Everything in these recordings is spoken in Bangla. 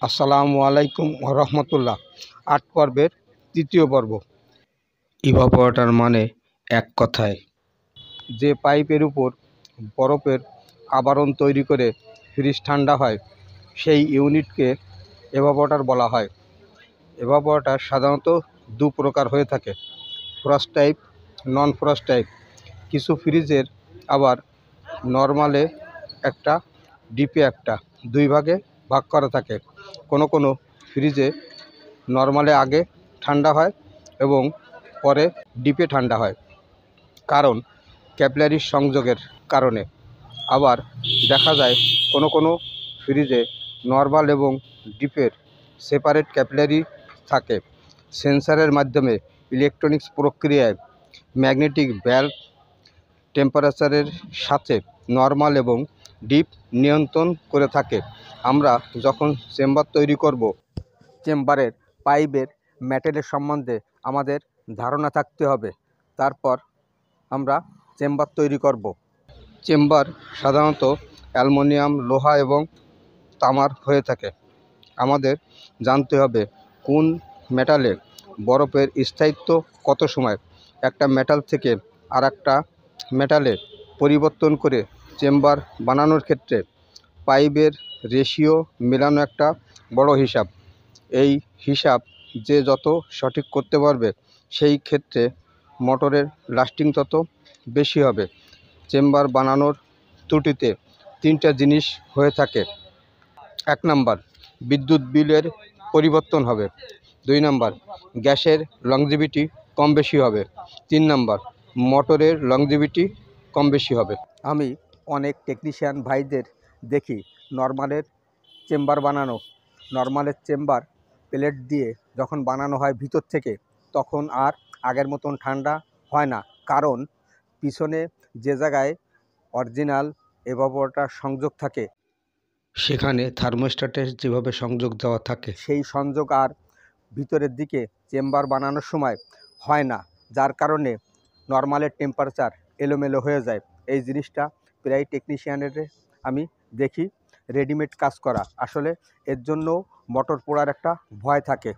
আসসালামু আলাইকুম রহমতুল্লাহ। ৮ পর্বের ৩য় পর্ব। ইভাপোরেটর মানে এক কথায় যে পাইপের উপর বরফের আবরণ তৈরি করে ফ্রিজ ঠান্ডা হয়, সেই ইউনিটকে ইভাপোরেটর বলা হয়। ইভাপোরেটর সাধারণত দু প্রকার হয়ে থাকে, ফ্রস্ট টাইপ, নন ফ্রস্ট টাইপ। কিছু ফ্রিজের আবার নর্মালে একটা, ডিপে একটা, দুই ভাগে ভাগ করা থাকে। কোনো কোনো ফ্রিজে নর্মালে আগে ঠান্ডা হয় এবং পরে ডিপে ঠান্ডা হয়, কারণ ক্যাপিলারির সংযোগের কারণে। আবার দেখা যায় কোনো কোনো ফ্রিজে নর্মাল এবং ডিপের সেপারেট ক্যাপিলারি থাকে। সেন্সারের মাধ্যমে ইলেকট্রনিক্স প্রক্রিয়ায় ম্যাগনেটিক ভ্যালভ টেম্পারেচারের সাথে নর্মাল এবং ডিপ নিয়ন্ত্রণ করে থাকে। আমরা যখন চেম্বার তৈরি করব, চেম্বারের পাইপের ম্যাটেরিয়াল সম্বন্ধে আমাদের ধারণা থাকতে হবে, তারপর আমরা চেম্বার তৈরি করব। চেম্বার সাধারণত অ্যালুমিনিয়াম, লোহা এবং তামার হয়ে থাকে। আমাদের জানতে হবে কোন মেটালে বরফের স্থায়িত্ব কত সময়। একটা মেটাল থেকে আর একটা মেটালে পরিবর্তন করে চেম্বার বানানোর ক্ষেত্রে পাইপের রেশিও মেলানো একটা বড় হিসাব। এই হিসাব যে যত সঠিক করতে পারবে, সেই ক্ষেত্রে মোটরের লাস্টিং তত বেশি হবে। চেম্বার বানানোর ত্রুটিতে 3টা জিনিস হয়ে থাকে। 1 নাম্বার, বিদ্যুৎ বিলের পরিবর্তন হবে। 2 নাম্বার, গ্যাসের লংজিভিটি কম বেশি হবে। 3 নাম্বার, মোটরের লংজিভিটি কম বেশি হবে। আমি অনেক টেকনিশিয়ান ভাইদের দেখি নর্মালের চেম্বার প্লেট দিয়ে যখন বানানো হয় ভিতর থেকে, তখন আর আগের মতন ঠান্ডা হয় না, কারণ পিছনে যে জায়গায় অরিজিনাল ইভাপোরেটর সংযোগ থাকে, সেখানে থার্মোস্ট্যাটের যেভাবে সংযোগ দেওয়া থাকে, সেই সংযোগ আর ভিতরের দিকে চেম্বার বানানোর সময় হয় না, যার কারণে নর্মালের টেম্পারেচার এলোমেলো হয়ে যায়। এই জিনিসটা প্রায় টেকনিশিয়ানের আমি দেখি রেডিমেড কাজ করা। আসলে এর জন্য মোটর পোড়ার একটা ভয় থাকে।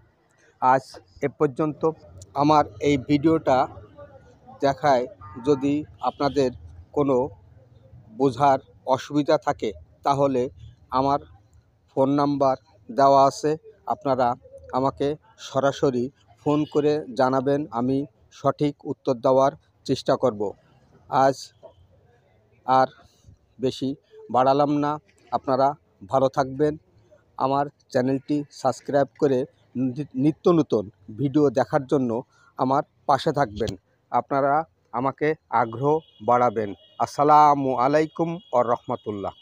আজ এ পর্যন্ত। আমার এই ভিডিওটা দেখায় যদি আপনাদের কোনো বোঝার অসুবিধা থাকে, তাহলে আমার ফোন নাম্বার দেওয়া আছে, আপনারা আমাকে সরাসরি ফোন করে জানাবেন, আমি সঠিক উত্তর দেওয়ার চেষ্টা করব। আজ আর বেশি বাড়ালাম না, আপনারা ভালো থাকবেন। আমার চ্যানেলটি সাবস্ক্রাইব করে নিত্য নতুন ভিডিও দেখার জন্য আমার পাশে থাকবেন। আপনারা আমাকে আগ্রহ বাড়াবেন। আসসালামু আলাইকুম ওয়া রাহমাতুল্লাহ।